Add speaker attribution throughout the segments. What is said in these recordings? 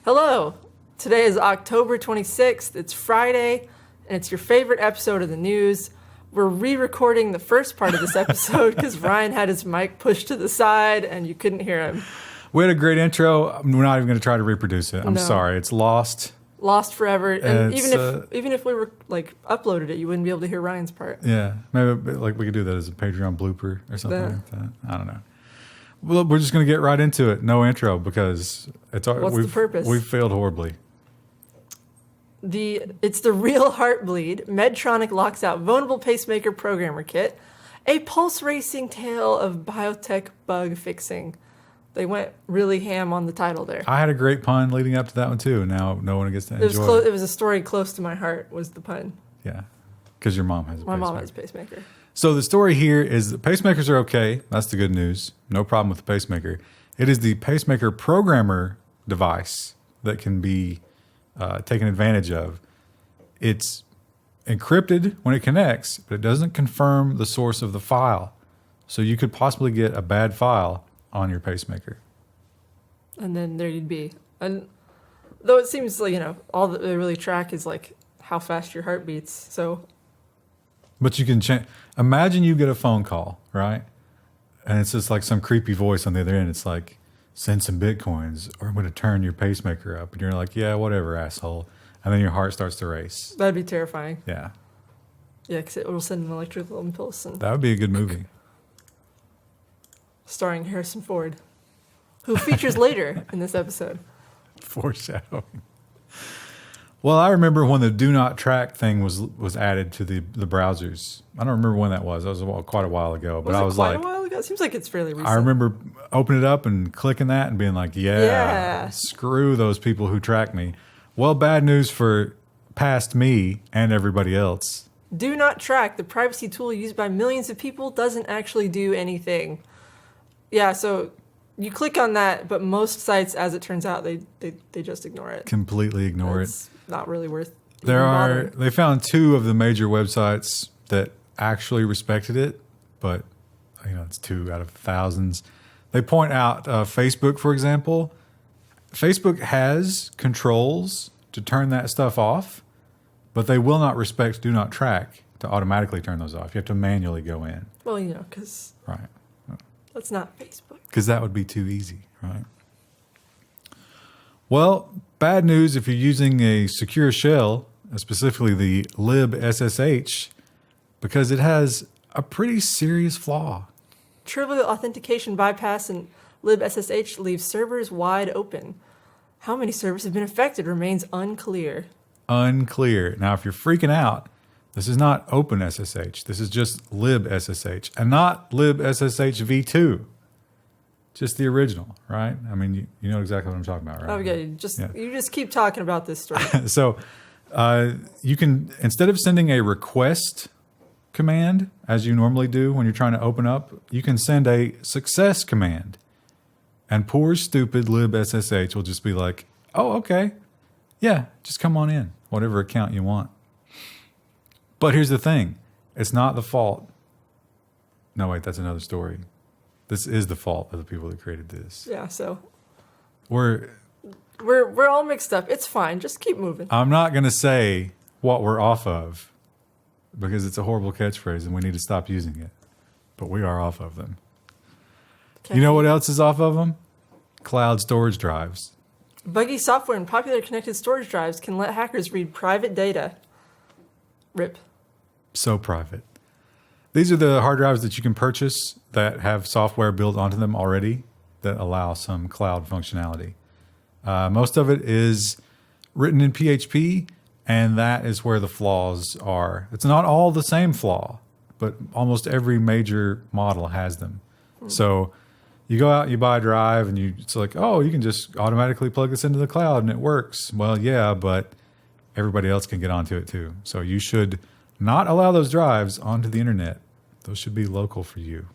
Speaker 1: Hello. Today is October 26th. It's Friday, and it's your favorite episode of the news. We're re-recording the first part of this episode because Ryan had his mic pushed to the side and you couldn't hear him.
Speaker 2: We had a great intro. We're not even going to try to reproduce it. I'm sorry. It's lost.
Speaker 1: Lost forever. And even if we were uploaded it, you wouldn't be able to hear Ryan's part.
Speaker 2: Yeah. Maybe we could do that as a Patreon blooper or something like that. I don't know. Well, we're just going to get right into it. No intro because
Speaker 1: What's the purpose?
Speaker 2: We've failed horribly.
Speaker 1: It's the real heartbleed. Medtronic locks out vulnerable pacemaker programmer kit. A pulse racing tale of biotech bug fixing. They went really ham on the title there.
Speaker 2: I had a great pun leading up to that one too. And now no one gets to enjoy it.
Speaker 1: It was a story close to my heart was the pun.
Speaker 2: Yeah. Because your mom has a pacemaker.
Speaker 1: My mom has a pacemaker.
Speaker 2: So the story here is that pacemakers are okay. That's the good news. No problem with the pacemaker. It is the pacemaker programmer device that can be taken advantage of. It's encrypted when it connects, but it doesn't confirm the source of the file. So you could possibly get a bad file on your pacemaker.
Speaker 1: And then there you'd be. And though it seems like, all that they really track is how fast your heart beats. So...
Speaker 2: But you can change. Imagine you get a phone call, right? And it's just like some creepy voice on the other end. It's like, send some Bitcoins or I'm going to turn your pacemaker up. And you're like, yeah, whatever, asshole. And then your heart starts to race.
Speaker 1: That'd be terrifying.
Speaker 2: Yeah.
Speaker 1: Yeah, because it will send an electrical impulse.
Speaker 2: That would be a good movie.
Speaker 1: Starring Harrison Ford, who features later in this episode.
Speaker 2: Foreshadowing. Well, I remember when the do not track thing was added to the browsers. I don't remember when that was. That was quite a while ago. But I was
Speaker 1: quite a while ago? It seems like it's fairly recent.
Speaker 2: I remember opening it up and clicking that and being like, yeah, screw those people who track me. Well, bad news for past me and everybody else.
Speaker 1: Do not track, the privacy tool used by millions of people, doesn't actually do anything. Yeah, so you click on that, but most sites, as it turns out, they just ignore it.
Speaker 2: Completely ignore it.
Speaker 1: Not really worth
Speaker 2: They found 2 of the major websites that actually respected it, but it's 2 out of thousands. They point out Facebook, for example. Facebook has controls to turn that stuff off, but they will not respect do not track to automatically turn those off. You have to manually go in.
Speaker 1: Well, because
Speaker 2: right.
Speaker 1: That's not Facebook. Because
Speaker 2: that would be too easy, right? Well, bad news if you're using a secure shell, specifically the libssh, because it has a pretty serious flaw.
Speaker 1: Trivial authentication bypass in libssh leaves servers wide open. How many servers have been affected remains unclear.
Speaker 2: Unclear. Now, if you're freaking out, this is not OpenSSH. This is just libssh, and not libssh v2. Just the original, right? I mean, you know exactly what I'm talking about, right?
Speaker 1: Oh, yeah. You just keep talking about this story.
Speaker 2: So you can, instead of sending a request command, as you normally do when you're trying to open up, you can send a success command. And poor, stupid libssh will just be like, oh, okay. Yeah, just come on in, whatever account you want. But here's the thing. It's not the fault. No, wait, that's another story. This is the fault of the people that created this.
Speaker 1: Yeah, so
Speaker 2: we're
Speaker 1: all mixed up. It's fine. Just keep moving.
Speaker 2: I'm not going to say what we're off of because it's a horrible catchphrase and we need to stop using it. But we are off of them. Okay. You know what else is off of them? Cloud storage drives.
Speaker 1: Buggy software and popular connected storage drives can let hackers read private data. RIP.
Speaker 2: So private. These are the hard drives that you can purchase that have software built onto them already that allow some cloud functionality. Most of it is written in PHP, and that is where the flaws are. It's not all the same flaw, but almost every major model has them. So you go out, you buy a drive, and it's like, oh, you can just automatically plug this into the cloud, and it works. Well, yeah, but everybody else can get onto it too. So you should not allow those drives onto the internet. Those should be local for you.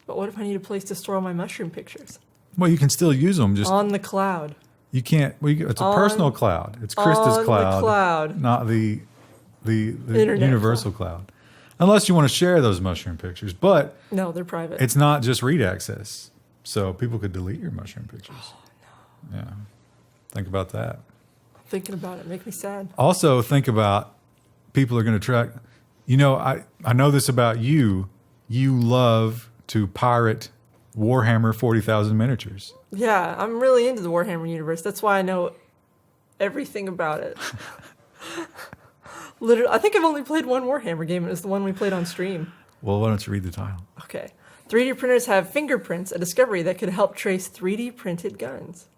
Speaker 1: But what if I need a place to store all my mushroom pictures?
Speaker 2: Well, you can still use them. Just
Speaker 1: on the cloud.
Speaker 2: You can't. It's a personal cloud. It's Krista's cloud.
Speaker 1: The cloud.
Speaker 2: Not the universal cloud. Unless you want to share those mushroom pictures. But
Speaker 1: no, they're private.
Speaker 2: It's not just read access. So people could delete your mushroom pictures.
Speaker 1: Oh, no.
Speaker 2: Yeah. Think about that.
Speaker 1: Thinking about it make me sad.
Speaker 2: Also, think about people are going to track. You know, I know this about you. You love to pirate Warhammer 40,000 miniatures.
Speaker 1: Yeah, I'm really into the Warhammer universe. That's why I know everything about it. Literally, I think I've only played one Warhammer game, and it's the one we played on stream.
Speaker 2: Well, why don't you read the title?
Speaker 1: Okay. 3D printers have fingerprints, a discovery that could help trace 3D printed guns.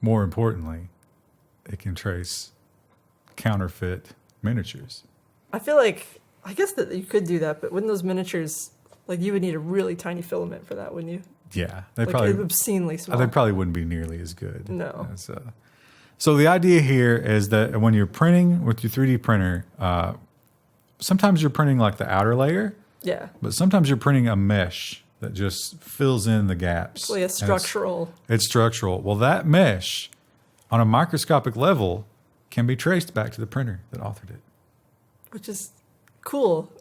Speaker 2: More importantly, it can trace counterfeit miniatures.
Speaker 1: I feel like, I guess that you could do that, but wouldn't those miniatures, like you would need a really tiny filament for that, wouldn't you?
Speaker 2: Yeah, they
Speaker 1: Like
Speaker 2: probably
Speaker 1: obscenely small.
Speaker 2: They probably wouldn't be nearly as good.
Speaker 1: No.
Speaker 2: So the idea here is that when you're printing with your 3D printer, sometimes you're printing like the outer layer,
Speaker 1: Yeah.
Speaker 2: but sometimes you're printing a mesh that just fills in the gaps.
Speaker 1: It's like a structural.
Speaker 2: It's structural. Well, that mesh on a microscopic level can be traced back to the printer that authored it.
Speaker 1: Which is cool,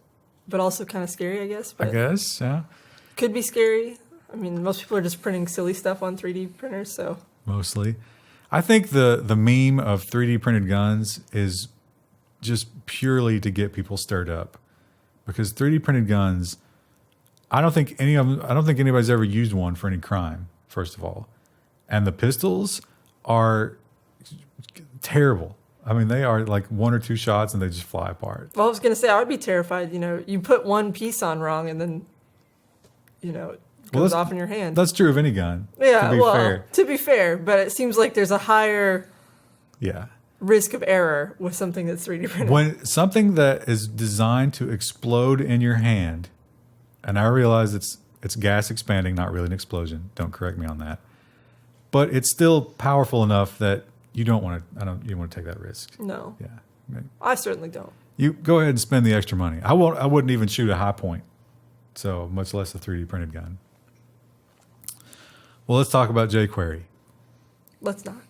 Speaker 1: but also kind of scary, I guess. But
Speaker 2: I guess, yeah.
Speaker 1: could be scary. I mean, most people are just printing silly stuff on 3D printers, so.
Speaker 2: Mostly. I think the meme of 3D printed guns is just purely to get people stirred up. Because 3D printed guns, I don't think anybody's ever used one for any crime, first of all. And the pistols are terrible. I mean, they are like one or two shots and they just fly apart.
Speaker 1: Well, I was going to say, I would be terrified. You know, you put one piece on wrong and then, you know, it goes off in your hand.
Speaker 2: That's true of any gun.
Speaker 1: Yeah,
Speaker 2: fair.
Speaker 1: To be fair, but it seems like there's a higher risk of error with something that's 3D printed.
Speaker 2: When something that is designed to explode in your hand, and I realize it's gas expanding, not really an explosion. Don't correct me on that. But it's still powerful enough that you don't want to. You want to take that risk.
Speaker 1: No.
Speaker 2: Yeah.
Speaker 1: I certainly don't.
Speaker 2: You go ahead and spend the extra money. I wouldn't even shoot a high point, so much less a 3D printed gun. Well, let's talk about jQuery.
Speaker 1: Let's not.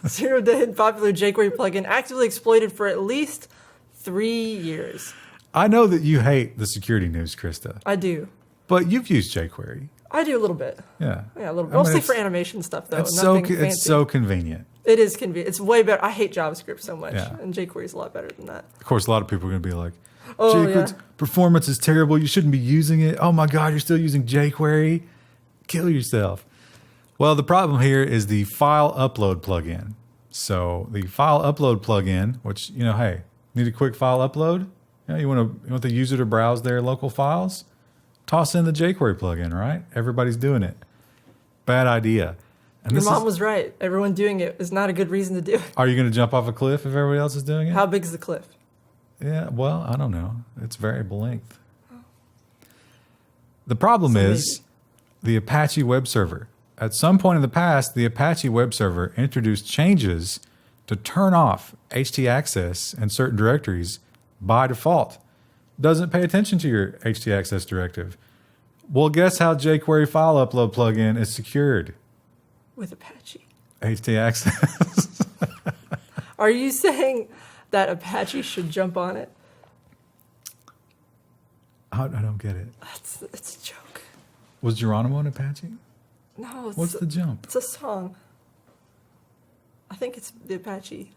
Speaker 1: 0-day popular jQuery plugin actively exploited for at least 3 years.
Speaker 2: I know that you hate the security news, Krista.
Speaker 1: I do.
Speaker 2: But you've used jQuery.
Speaker 1: I do a little bit.
Speaker 2: Yeah.
Speaker 1: Yeah, a little bit. Mostly for animation stuff, though.
Speaker 2: It's
Speaker 1: Nothing
Speaker 2: so convenient.
Speaker 1: It is convenient. It's way better. I hate JavaScript so much,
Speaker 2: Yeah.
Speaker 1: and jQuery is a lot better than that.
Speaker 2: Of course, a lot of people are going to be like,
Speaker 1: Oh,
Speaker 2: jQuery's
Speaker 1: yeah.
Speaker 2: performance is terrible. You shouldn't be using it. Oh my God, you're still using jQuery. Kill yourself. Well, the problem here is the file upload plugin. So the file upload plugin, which, hey, need a quick file upload? You want the user to browse their local files? Toss in the jQuery plugin, right? Everybody's doing it. Bad idea. And
Speaker 1: Your mom was right. Everyone doing it is not a good reason to do it.
Speaker 2: Are you going to jump off a cliff if everybody else is doing it?
Speaker 1: How big is the cliff?
Speaker 2: Yeah, well, I don't know. It's variable length. The problem is the Apache web server. At some point in the past, the Apache web server introduced changes to turn off htaccess in certain directories by default. Doesn't pay attention to your htaccess directive. Well, guess how jQuery file upload plugin is secured?
Speaker 1: With Apache.
Speaker 2: htaccess.
Speaker 1: Are you saying that Apache should jump on it?
Speaker 2: I don't get it.
Speaker 1: It's a joke.
Speaker 2: Was Geronimo an Apache?
Speaker 1: No.
Speaker 2: What's the jump?
Speaker 1: It's a song. I think it's the Apache.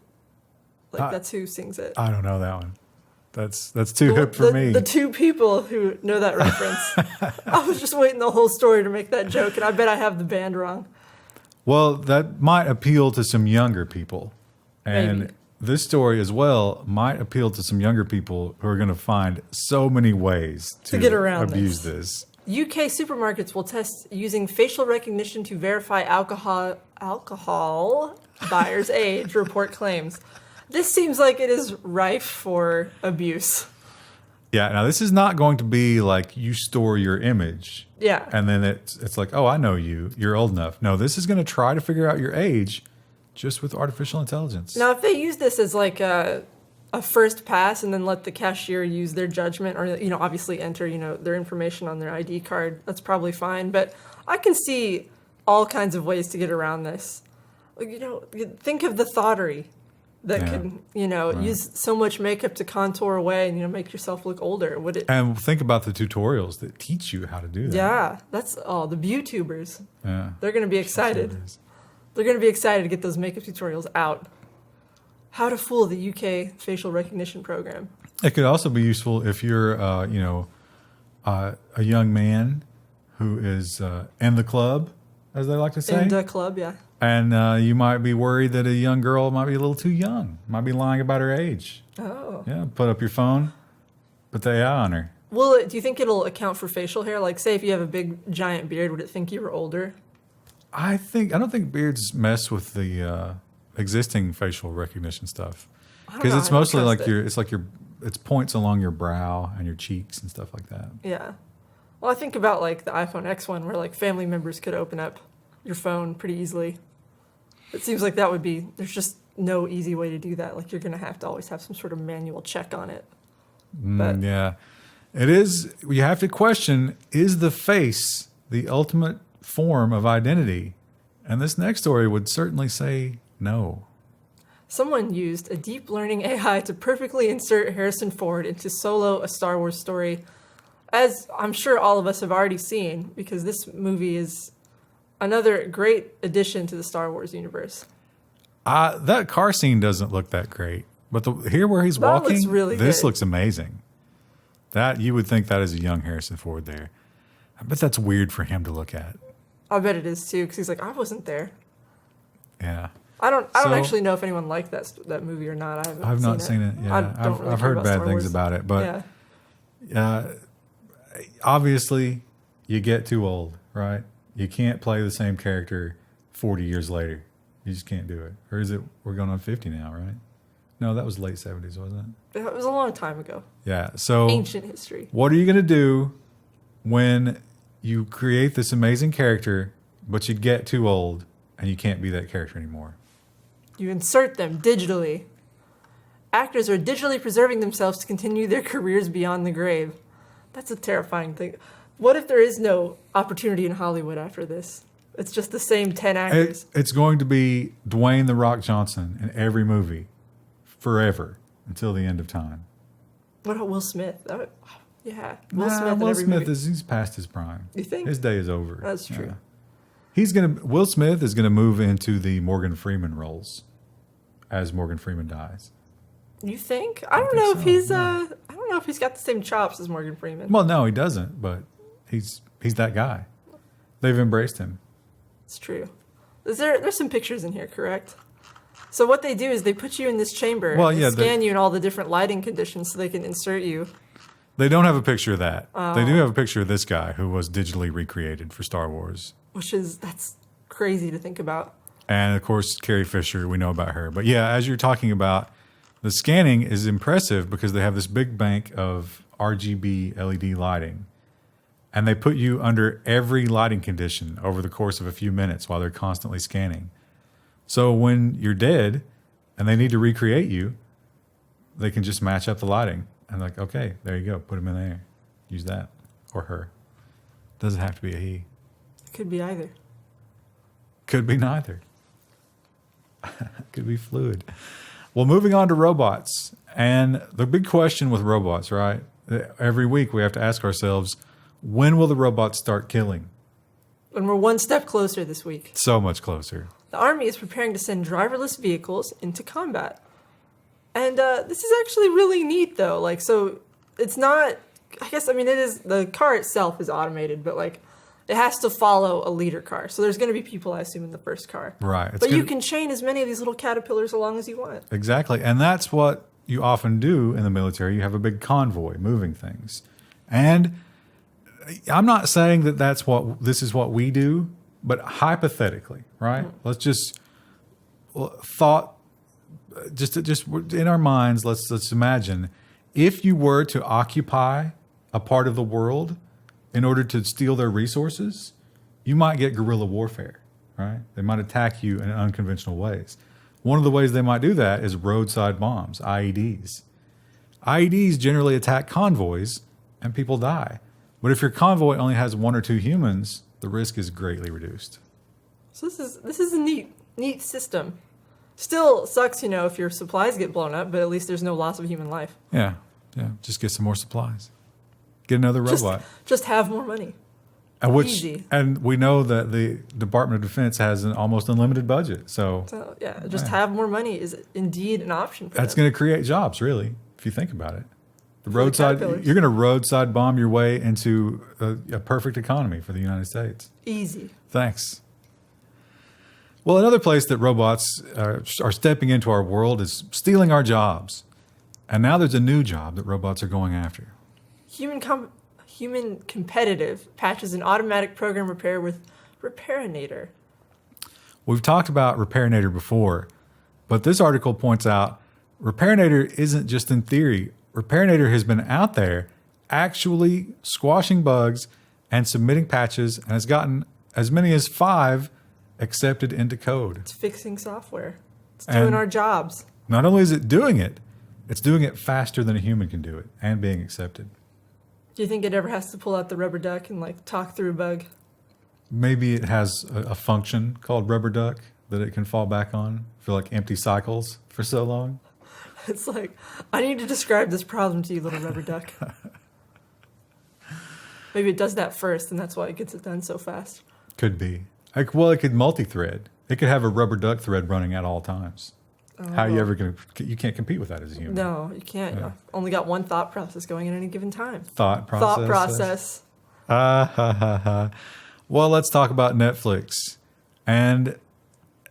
Speaker 1: That's who sings it.
Speaker 2: I don't know that one. That's too hip for me.
Speaker 1: The two people who know that reference. I was just waiting the whole story to make that joke, and I bet I have the band wrong.
Speaker 2: Well, that might appeal to some younger people. And
Speaker 1: Maybe.
Speaker 2: this story as well might appeal to some younger people who are going to find so many ways to
Speaker 1: get around
Speaker 2: abuse this.
Speaker 1: UK supermarkets will test using facial recognition to verify alcohol buyer's age, report claims. This seems like it is rife for abuse.
Speaker 2: Yeah, now this is not going to be like you store your image.
Speaker 1: Yeah.
Speaker 2: And then it's like, oh, I know you. You're old enough. No, this is going to try to figure out your age just with artificial intelligence.
Speaker 1: Now, if they use this as like a first pass and then let the cashier use their judgment or, obviously enter, their information on their ID card, that's probably fine. But I can see all kinds of ways to get around this. Think of the thottery that could, use so much makeup to contour away and, make yourself look older. Would it?
Speaker 2: And think about the tutorials that teach you how to do that.
Speaker 1: Yeah, that's all the YouTubers.
Speaker 2: Yeah.
Speaker 1: They're going to be excited. They're going to be excited to get those makeup tutorials out. How to fool the UK facial recognition program.
Speaker 2: It could also be useful if you're, a young man who is in the club, as they like to say.
Speaker 1: In the club, yeah.
Speaker 2: And you might be worried that a young girl might be a little too young, might be lying about her age.
Speaker 1: Oh.
Speaker 2: Yeah, put up your phone, put the AI on her.
Speaker 1: Do you think it'll account for facial hair? Like, say if you have a big, giant beard, would it think you were older?
Speaker 2: I don't think beards mess with the existing facial recognition stuff, because it's mostly like it's points along your brow and your cheeks and stuff like that.
Speaker 1: Yeah. Well, I think about like the iPhone X one, where like family members could open up your phone pretty easily. It seems like there's just no easy way to do that. Like, you're going to have to always have some sort of manual check on it.
Speaker 2: Yeah. It is, you have to question, is the face the ultimate form of identity? And this next story would certainly say no.
Speaker 1: Someone used a deep learning AI to perfectly insert Harrison Ford into Solo, a Star Wars story, as I'm sure all of us have already seen, because this movie is another great addition to the Star Wars universe.
Speaker 2: That car scene doesn't look that great, but here where he's
Speaker 1: that
Speaker 2: walking,
Speaker 1: looks really
Speaker 2: this
Speaker 1: good.
Speaker 2: looks amazing. That you would think that is a young Harrison Ford there. I bet that's weird for him to look at.
Speaker 1: I bet it is too, because he's like, I wasn't there.
Speaker 2: Yeah.
Speaker 1: I don't actually know if anyone liked that movie or not.
Speaker 2: I've not seen it. Yeah, I've heard bad things about it, but obviously you get too old, right? You can't play the same character 40 years later. You just can't do it. Or is it? We're going on 50 now, right? No, that was late 70s, wasn't it?
Speaker 1: It was a long time ago.
Speaker 2: Yeah. So
Speaker 1: ancient history.
Speaker 2: What are you going to do when you create this amazing character, but you get too old and you can't be that character anymore?
Speaker 1: You insert them digitally. Actors are digitally preserving themselves to continue their careers beyond the grave. That's a terrifying thing. What if there is no opportunity in Hollywood after this? It's just the same 10 actors.
Speaker 2: It's going to be Dwayne "The Rock" Johnson in every movie forever until the end of time.
Speaker 1: What about Will Smith?
Speaker 2: Will Smith he's past his prime.
Speaker 1: You think?
Speaker 2: His day is over.
Speaker 1: That's true.
Speaker 2: Will Smith is gonna move into the Morgan Freeman roles as Morgan Freeman dies.
Speaker 1: You think? I don't know if he's got the same chops as Morgan Freeman.
Speaker 2: Well, no, he doesn't, but he's that guy. They've embraced him.
Speaker 1: It's true. There's some pictures in here, correct? So what they do is they put you in this chamber and scan you in all the different lighting conditions so they can insert you.
Speaker 2: They don't have a picture of that. They do have a picture of this guy who was digitally recreated for Star Wars.
Speaker 1: That's crazy to think about.
Speaker 2: And of course, Carrie Fisher, we know about her. But yeah, as you're talking about, the scanning is impressive because they have this big bank of RGB LED lighting. And they put you under every lighting condition over the course of a few minutes while they're constantly scanning. So when you're dead and they need to recreate you, they can just match up the lighting. And like, okay, there you go. Put him in there. Use that. Or her. Doesn't have to be a he.
Speaker 1: It could be either.
Speaker 2: Could be neither. Could be fluid. Well, moving on to robots. And the big question with robots, right? Every week we have to ask ourselves, when will the robots start killing?
Speaker 1: And we're one step closer this week.
Speaker 2: So much closer.
Speaker 1: The Army is preparing to send driverless vehicles into combat. And this is actually really neat, though. Like, so it's not, it is, the car itself is automated, but like, it has to follow a leader car. So there's going to be people, I assume, in the first car.
Speaker 2: Right.
Speaker 1: But you can chain as many of these little caterpillars along as you want.
Speaker 2: Exactly. And that's what you often do in the military. You have a big convoy moving things. And I'm not saying that this is what we do, but hypothetically, right? Let's just in our minds, let's imagine if you were to occupy a part of the world in order to steal their resources, you might get guerrilla warfare, right? They might attack you in unconventional ways. One of the ways they might do that is roadside bombs, IEDs. IEDs generally attack convoys and people die. But if your convoy only has 1 or 2 humans, the risk is greatly reduced.
Speaker 1: So this is a neat system. Still sucks, if your supplies get blown up, but at least there's no loss of human life.
Speaker 2: Yeah. Just get some more supplies. Get another robot.
Speaker 1: Just have more money. Easy.
Speaker 2: And we know that the Department of Defense has an almost unlimited budget. So
Speaker 1: yeah, just have more money is indeed an option for
Speaker 2: that's
Speaker 1: them.
Speaker 2: going to create jobs, really, if you think about it. The
Speaker 1: For the
Speaker 2: roadside,
Speaker 1: caterpillars.
Speaker 2: you're going to roadside bomb your way into a perfect economy for the United States.
Speaker 1: Easy.
Speaker 2: Thanks. Well, another place that robots are stepping into our world is stealing our jobs. And now there's a new job that robots are going after.
Speaker 1: Human competitive patches an automatic program repair with Repairnator.
Speaker 2: We've talked about Repairnator before, but this article points out Repairnator isn't just in theory. Repairnator has been out there actually squashing bugs and submitting patches and has gotten as many as 5 accepted into code.
Speaker 1: It's fixing software. It's doing our jobs.
Speaker 2: Not only is it doing it, it's doing it faster than a human can do it and being accepted.
Speaker 1: Do you think it ever has to pull out the rubber duck and like talk through a bug?
Speaker 2: Maybe it has a function called rubber duck that it can fall back on for like empty cycles for so long.
Speaker 1: It's like, I need to describe this problem to you, little rubber duck. Maybe it does that first, and that's why it gets it done so fast.
Speaker 2: Could be. Well, it could multi-thread. It could have a rubber duck thread running at all times. How are you ever going to... You can't compete with that as a human.
Speaker 1: No, you can't.
Speaker 2: Yeah.
Speaker 1: You've only got one thought process going at any given time.
Speaker 2: Thought process. Well, let's talk about Netflix. And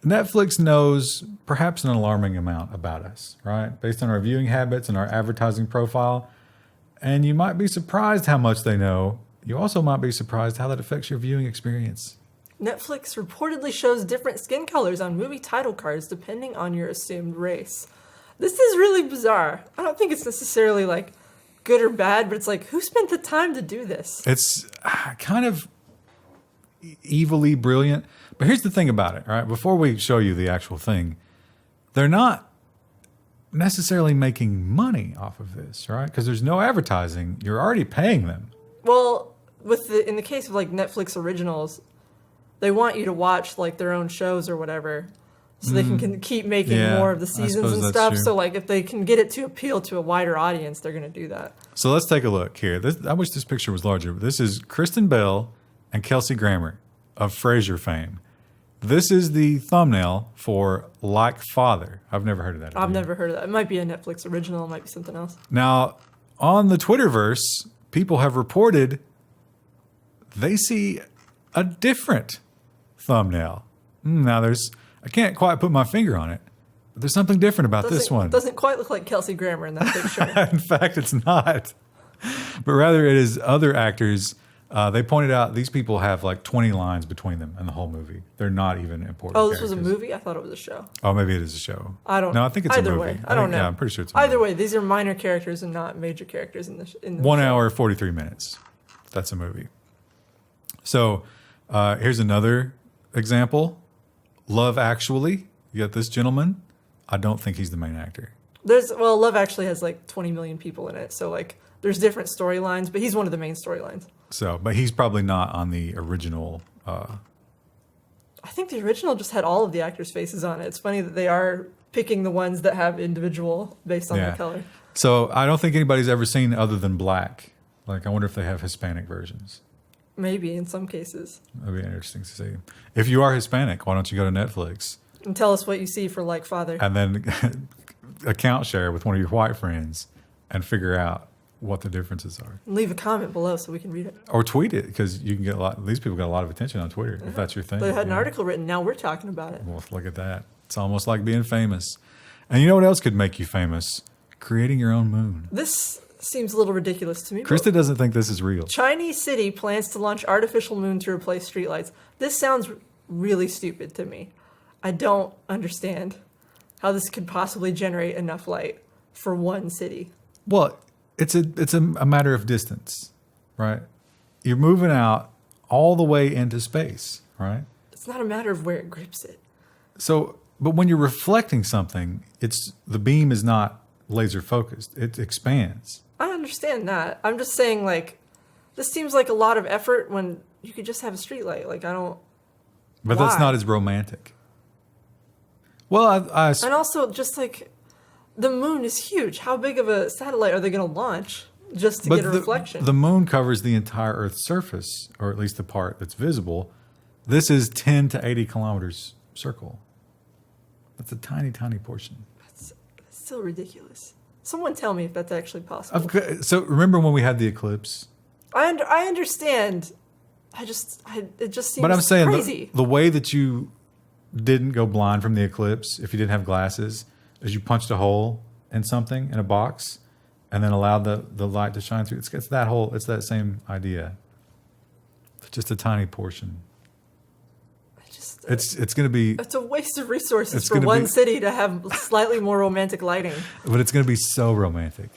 Speaker 2: Netflix knows perhaps an alarming amount about us, right? Based on our viewing habits and our advertising profile. And you might be surprised how much they know. You also might be surprised how that affects your viewing experience.
Speaker 1: Netflix reportedly shows different skin colors on movie title cards depending on your assumed race. This is really bizarre. I don't think it's necessarily like good or bad, but it's like, who spent the time to do this?
Speaker 2: It's kind of evilly brilliant. But here's the thing about it, all right? Before we show you the actual thing, they're not necessarily making money off of this, right? Because there's no advertising. You're already paying them.
Speaker 1: Well, in the case of like Netflix originals, they want you to watch like their own shows or whatever, so they can keep making more of the seasons and stuff.
Speaker 2: True.
Speaker 1: So like if they can get it to appeal to a wider audience, they're going to do that.
Speaker 2: So let's take a look here. I wish this picture was larger. This is Kristen Bell and Kelsey Grammer of Frasier fame. This is the thumbnail for Like Father. I've never heard of that.
Speaker 1: I've never heard of that. It might be a Netflix original. It might be something else.
Speaker 2: Now, on the Twitterverse, people have reported they see a different thumbnail. Now, I can't quite put my finger on it, but there's something different about this one.
Speaker 1: It doesn't quite look like Kelsey Grammer in that picture.
Speaker 2: In fact, it's not. But rather, it is other actors. They pointed out these people have like 20 lines between them in the whole movie. They're not even important
Speaker 1: Oh, this
Speaker 2: characters.
Speaker 1: was a movie? I thought it was a show.
Speaker 2: Oh, maybe it is a show.
Speaker 1: I don't.
Speaker 2: No, I think it's
Speaker 1: either
Speaker 2: a movie.
Speaker 1: way. I don't know.
Speaker 2: Yeah, I'm pretty sure it's a
Speaker 1: either
Speaker 2: movie.
Speaker 1: way. These are minor characters and not major characters in the
Speaker 2: 1
Speaker 1: show.
Speaker 2: hour, 43 minutes. That's a movie. So here's another example. Love Actually. You got this gentleman. I don't think he's the main actor.
Speaker 1: Love Actually has like 20 million people in it, so like there's different storylines, but he's one of the main storylines.
Speaker 2: So, but he's probably not on the original.
Speaker 1: I think the original just had all of the actors' faces on it. It's funny that they are picking the ones that have individual based on their color.
Speaker 2: So I don't think anybody's ever seen other than black. Like, I wonder if they have Hispanic versions.
Speaker 1: Maybe in some cases.
Speaker 2: That'd be interesting to see. If you are Hispanic, why don't you go to Netflix
Speaker 1: And tell us what you see for Like Father.
Speaker 2: and then account share with one of your white friends and figure out what the differences are.
Speaker 1: And leave a comment below so we can read it.
Speaker 2: Or tweet it, because you can get a lot. These people got a lot of attention on Twitter, if that's your thing.
Speaker 1: They had an
Speaker 2: Yeah.
Speaker 1: article written. Now we're talking about it.
Speaker 2: Well, look at that. It's almost like being famous. And you know what else could make you famous? Creating your own moon.
Speaker 1: This seems a little ridiculous to me.
Speaker 2: Krista doesn't think this is real.
Speaker 1: Chinese city plans to launch artificial moon to replace streetlights. This sounds really stupid to me. I don't understand how this could possibly generate enough light for one city.
Speaker 2: Well, it's a matter of distance, right? You're moving out all the way into space, right?
Speaker 1: It's not a matter of where it grips it.
Speaker 2: So, but when you're reflecting something, the beam is not laser focused. It expands.
Speaker 1: I understand that. I'm just saying, like, this seems like a lot of effort when you could just have a streetlight. Like, I don't.
Speaker 2: But
Speaker 1: Why?
Speaker 2: that's not as romantic. Well,
Speaker 1: And also, just like, the moon is huge. How big of a satellite are they going to launch? just to get a reflection.
Speaker 2: The moon covers the entire Earth's surface, or at least the part that's visible. This is 10 to 80 kilometers circle. That's a tiny, tiny portion.
Speaker 1: That's still ridiculous. Someone tell me if that's actually possible.
Speaker 2: Okay, so remember when we had the eclipse?
Speaker 1: I understand. It just seems
Speaker 2: but I'm saying
Speaker 1: crazy.
Speaker 2: The way that you didn't go blind from the eclipse, if you didn't have glasses, is you punched a hole in something, in a box, and then allowed the light to shine through. It's that hole. It's that same idea. It's just a tiny portion. It's going to be...
Speaker 1: It's a waste of resources for one city to have slightly more romantic lighting.
Speaker 2: But it's going to be so romantic.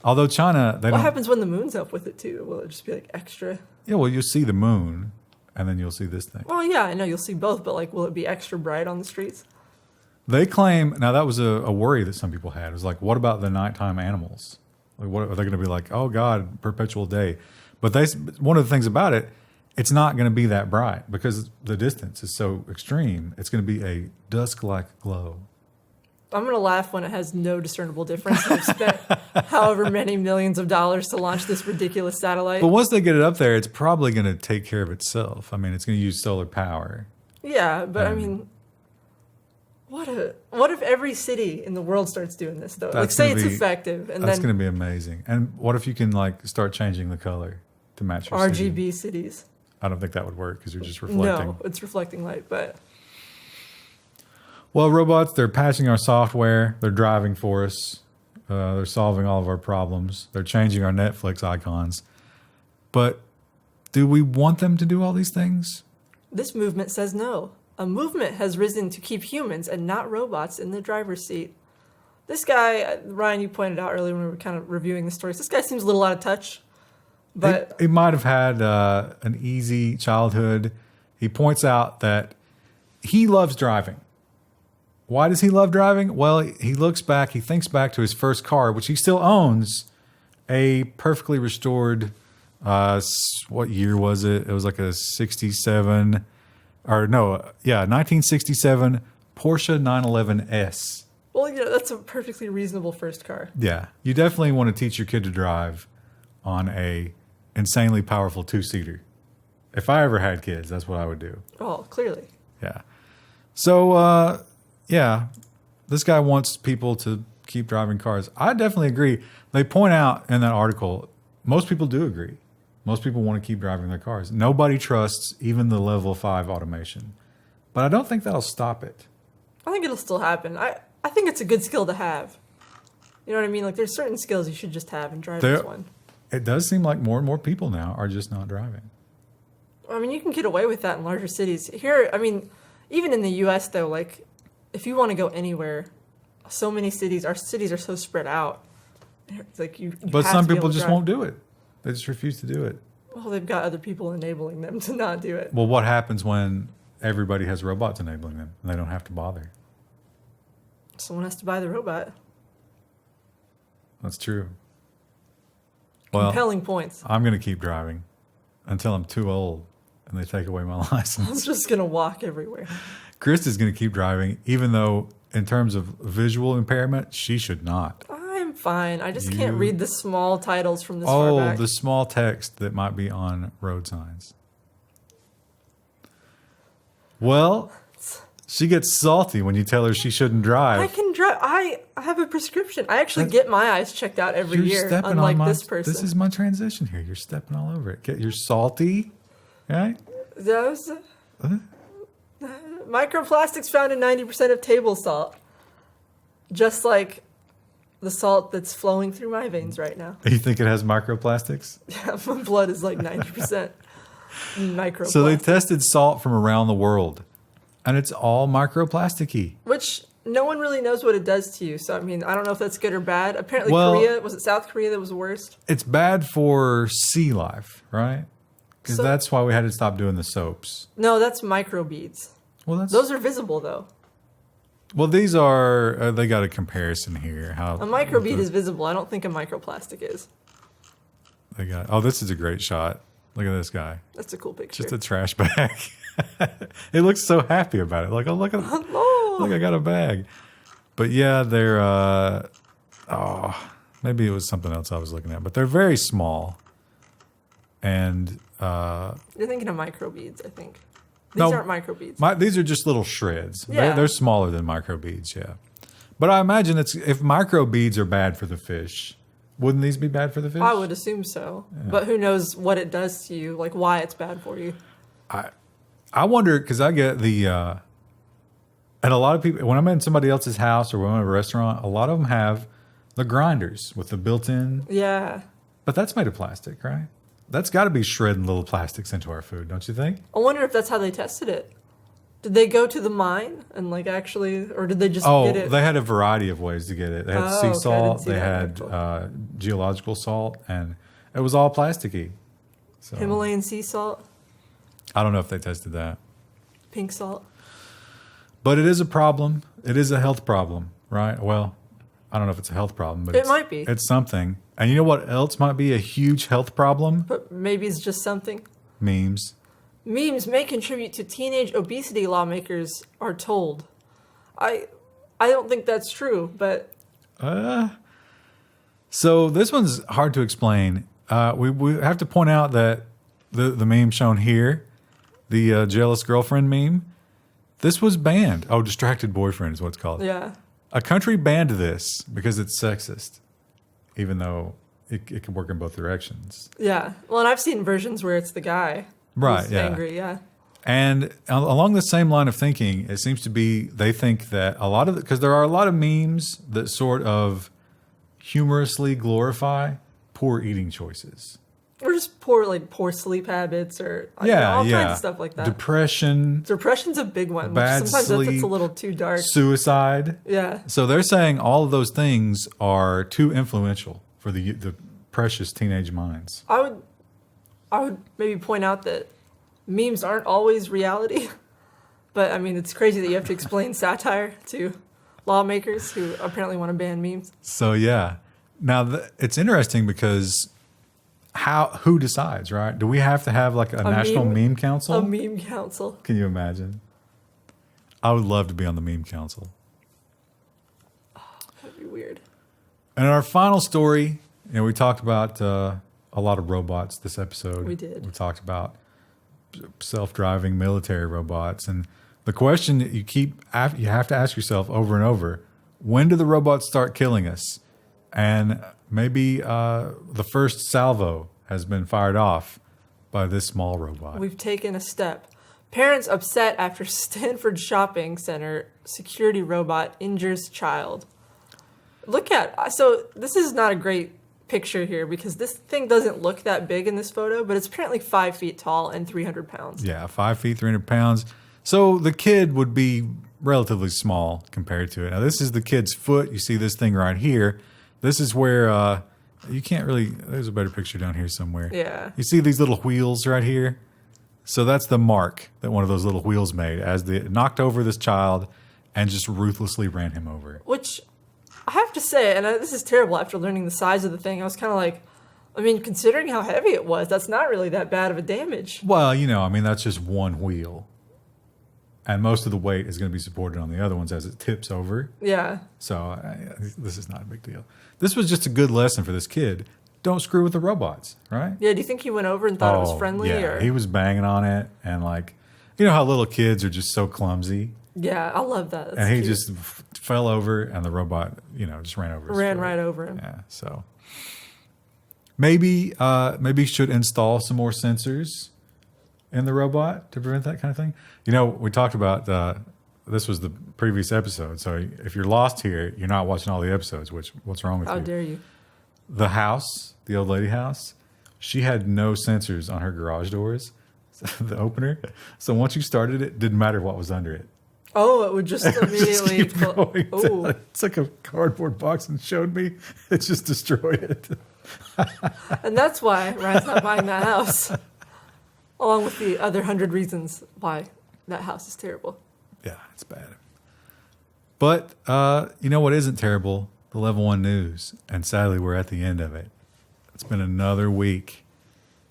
Speaker 2: Although China...
Speaker 1: What happens when the moon's up with it, too? Will it just be, like, extra?
Speaker 2: Yeah, well, you'll see the moon, and then you'll see this thing.
Speaker 1: Well, yeah, I know you'll see both, but, like, will it be extra bright on the streets?
Speaker 2: They claim... Now, that was a worry that some people had. It was like, what about the nighttime animals? Like, what are they going to be like, oh, God, perpetual day? But one of the things about it, it's not going to be that bright because the distance is so extreme. It's going to be a dusk-like glow.
Speaker 1: I'm going to laugh when it has no discernible difference. They've spent however many millions of dollars to launch this ridiculous satellite.
Speaker 2: But once they get it up there, it's probably going to take care of itself. I mean, it's going to use solar power.
Speaker 1: Yeah, but I mean, what if every city in the world starts doing this, though? Like, say it's effective. And
Speaker 2: that's going to be amazing. And what if you can, like, start changing the color to match your
Speaker 1: RGB cities?
Speaker 2: I don't think that would work because you're just reflecting.
Speaker 1: No, it's reflecting light, but...
Speaker 2: Well, robots, they're patching our software. They're driving for us. They're solving all of our problems. They're changing our Netflix icons. But do we want them to do all these things?
Speaker 1: This movement says no. A movement has risen to keep humans and not robots in the driver's seat. This guy, Ryan, you pointed out earlier when we were kind of reviewing the stories, this guy seems a little out of touch. But
Speaker 2: he might have had an easy childhood. He points out that he loves driving. Why does he love driving? Well, he looks back, he thinks back to his first car, which he still owns, a perfectly restored, what year was it? It was like a 1967 Porsche 911S.
Speaker 1: Well, that's a perfectly reasonable first car.
Speaker 2: Yeah, you definitely want to teach your kid to drive on a insanely powerful two-seater. If I ever had kids, that's what I would do.
Speaker 1: Oh, clearly.
Speaker 2: Yeah. So, yeah, this guy wants people to keep driving cars. I definitely agree. They point out in that article, most people do agree. Most people want to keep driving their cars. Nobody trusts even the level 5 automation. But I don't think that'll stop it.
Speaker 1: I think it'll still happen. I think it's a good skill to have. You know what I mean? Like, there's certain skills you should just have, and driving is one.
Speaker 2: It does seem like more and more people now are just not driving.
Speaker 1: I mean, you can get away with that in larger cities. Here, I mean, even in the U.S., though, like, if you want to go anywhere, so many cities, our cities are so spread out. It's like you
Speaker 2: but some people just won't do it. They just refuse to do it.
Speaker 1: Well, they've got other people enabling them to not do it.
Speaker 2: Well, what happens when everybody has robots enabling them and they don't have to bother?
Speaker 1: Someone has to buy the robot.
Speaker 2: That's true. Well,
Speaker 1: compelling points.
Speaker 2: I'm going to keep driving until I'm too old and they take away my license.
Speaker 1: I'm just going to walk everywhere.
Speaker 2: Chris is going to keep driving, even though in terms of visual impairment, she should not.
Speaker 1: I'm fine. I just can't read the small titles from this far back.
Speaker 2: Oh, the small text that might be on road signs. Well, she gets salty when you tell her she shouldn't drive.
Speaker 1: I can drive. I have a prescription. I actually get my eyes checked out every year, unlike this person.
Speaker 2: This is my transition here. You're stepping all over it. You're salty, right?
Speaker 1: Those microplastics found in 90% of table salt. Just like the salt that's flowing through my veins right now.
Speaker 2: You think it has microplastics?
Speaker 1: Yeah, my blood is like 90% microplastics.
Speaker 2: So they tested salt from around the world, and it's all microplasticky.
Speaker 1: Which no one really knows what it does to you. So, I mean, I don't know if that's good or bad. Apparently, Korea, was it South Korea that was worst?
Speaker 2: It's bad for sea life, right? Because that's why we had to stop doing the soaps.
Speaker 1: No, that's microbeads. Well, those are visible, though.
Speaker 2: Well, these are, they got a comparison here.
Speaker 1: A microbead is visible. I don't think a microplastic is.
Speaker 2: This is a great shot. Look at this guy.
Speaker 1: That's a cool picture.
Speaker 2: Just a trash bag. It looks so happy about it. Like, oh, look, I got a bag. But yeah, they're, Maybe it was something else I was looking at, but they're very small. And
Speaker 1: You're thinking of microbeads, I think. These
Speaker 2: No,
Speaker 1: aren't microbeads.
Speaker 2: these are just little shreds.
Speaker 1: Yeah.
Speaker 2: They're smaller than microbeads, yeah. But I imagine if microbeads are bad for the fish, wouldn't these be bad for the fish?
Speaker 1: I would assume so. Yeah. But who knows what it does to you, like why it's bad for you.
Speaker 2: I wonder, because I get and a lot of people, when I'm in somebody else's house or when I'm at a restaurant, a lot of them have the grinders with the built-in.
Speaker 1: Yeah.
Speaker 2: But that's made of plastic, right? That's got to be shredding little plastics into our food, don't you think?
Speaker 1: I wonder if that's how they tested it. Did they go to the mine and actually, or did they just get it?
Speaker 2: They had a variety of ways to get it. They had sea
Speaker 1: okay,
Speaker 2: salt, they had geological salt, and it was all plasticky. So,
Speaker 1: Himalayan sea salt,
Speaker 2: I don't know if they tested that.
Speaker 1: pink salt.
Speaker 2: But it is a problem. It is a health problem, right? Well, I don't know if it's a health problem, but
Speaker 1: It might be.
Speaker 2: It's something. And you know what else might be a huge health problem?
Speaker 1: But maybe it's just something.
Speaker 2: Memes.
Speaker 1: Memes may contribute to teenage obesity, lawmakers are told. I don't think that's true, but
Speaker 2: So this one's hard to explain. We have to point out that the meme shown here, the jealous girlfriend meme, this was banned. Oh, distracted boyfriend is what it's called.
Speaker 1: yeah.
Speaker 2: A country banned this because it's sexist, even though it can work in both directions.
Speaker 1: Yeah. Well, and I've seen versions where it's the guy
Speaker 2: Right,
Speaker 1: who's
Speaker 2: yeah.
Speaker 1: angry, yeah.
Speaker 2: And along the same line of thinking, it seems to be they think that a lot of because there are a lot of memes that sort of humorously glorify poor eating choices.
Speaker 1: Or just poor sleep habits or all kinds of stuff like that. Depression's a big one.
Speaker 2: Bad
Speaker 1: Sometimes
Speaker 2: sleep,
Speaker 1: that's a little too dark.
Speaker 2: Suicide.
Speaker 1: Yeah.
Speaker 2: So they're saying all of those things are too influential for the precious teenage minds.
Speaker 1: I would maybe point out that memes aren't always reality. But I mean, it's crazy that you have to explain satire to lawmakers who apparently want to ban memes.
Speaker 2: So yeah. Now it's interesting because who decides, right? Do we have to have like a national meme council?
Speaker 1: A meme council.
Speaker 2: Can you imagine? I would love to be on the meme council.
Speaker 1: Oh, that'd be weird.
Speaker 2: And our final story, we talked about a lot of robots this episode.
Speaker 1: We did.
Speaker 2: We talked about self-driving military robots, and the question that you have to ask yourself over and over: when do the robots start killing us? And maybe the first salvo has been fired off by this small robot.
Speaker 1: We've taken a step. Parents upset after Stanford Shopping Center security robot injures child. So this is not a great picture here because this thing doesn't look that big in this photo, but it's apparently 5 feet tall and 300 pounds.
Speaker 2: Yeah, 5 feet, 300 pounds. So the kid would be relatively small compared to it. Now this is the kid's foot. You see this thing right here. This is where you can't really, there's a better picture down here somewhere.
Speaker 1: Yeah.
Speaker 2: You see these little wheels right here? So that's the mark that one of those little wheels made as they knocked over this child and just ruthlessly ran him over.
Speaker 1: Which I have to say, and this is terrible after learning the size of the thing, I was kind of like, I mean, considering how heavy it was, that's not really that bad of a damage.
Speaker 2: Well, that's just one wheel. And most of the weight is going to be supported on the other ones as it tips over.
Speaker 1: Yeah.
Speaker 2: So this is not a big deal. This was just a good lesson for this kid. Don't screw with the robots, right?
Speaker 1: Yeah, do you think he went over and thought it was friendly?
Speaker 2: Yeah,
Speaker 1: or?
Speaker 2: he was banging on it. And how little kids are just so clumsy.
Speaker 1: Yeah, I love that. That's
Speaker 2: and he
Speaker 1: cute.
Speaker 2: just fell over and the robot, just ran over his
Speaker 1: Ran
Speaker 2: foot.
Speaker 1: right over him.
Speaker 2: Yeah, so maybe should install some more sensors in the robot to prevent that kind of thing. We talked about this was the previous episode. So if you're lost here, you're not watching all the episodes. What's wrong with you?
Speaker 1: How dare you?
Speaker 2: The house, the old lady house, she had no sensors on her garage doors, the opener. So once you started it, didn't matter what was under it.
Speaker 1: Oh, it would just immediately.
Speaker 2: Just keep going. It's like a cardboard box and showed me. It just destroyed it.
Speaker 1: And that's why Ryan's not buying that house. Along with the other 100 reasons why that house is terrible.
Speaker 2: Yeah, it's bad. But you know what isn't terrible? The Level 1 news. And sadly, we're at the end of it. It's been another week.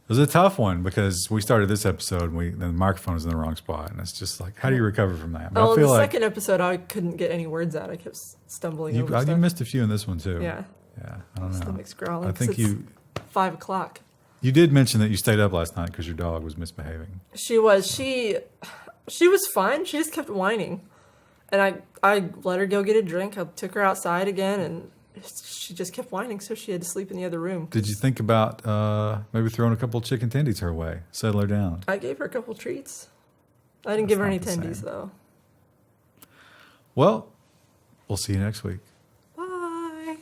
Speaker 2: It was a tough one because we started this episode and the microphone was in the wrong spot. And it's just like, how do you recover from that?
Speaker 1: But second episode, I couldn't get any words out. I kept stumbling over stuff.
Speaker 2: You missed a few in this one, too.
Speaker 1: Yeah.
Speaker 2: Yeah, I don't know.
Speaker 1: Stomach's growling.
Speaker 2: I
Speaker 1: 'cause
Speaker 2: think
Speaker 1: it's
Speaker 2: you
Speaker 1: 5 o'clock.
Speaker 2: did mention that you stayed up last night because your dog was misbehaving.
Speaker 1: She was. She was fine. She just kept whining. And I let her go get a drink. I took her outside again, and she just kept whining, so she had to sleep in the other room.
Speaker 2: Did you think about maybe throwing a couple chicken tendies her way? Settle her down.
Speaker 1: I gave her a couple treats. I didn't give her any
Speaker 2: That's not the
Speaker 1: tendies,
Speaker 2: same.
Speaker 1: though.
Speaker 2: Well, we'll see you next week.
Speaker 1: Bye.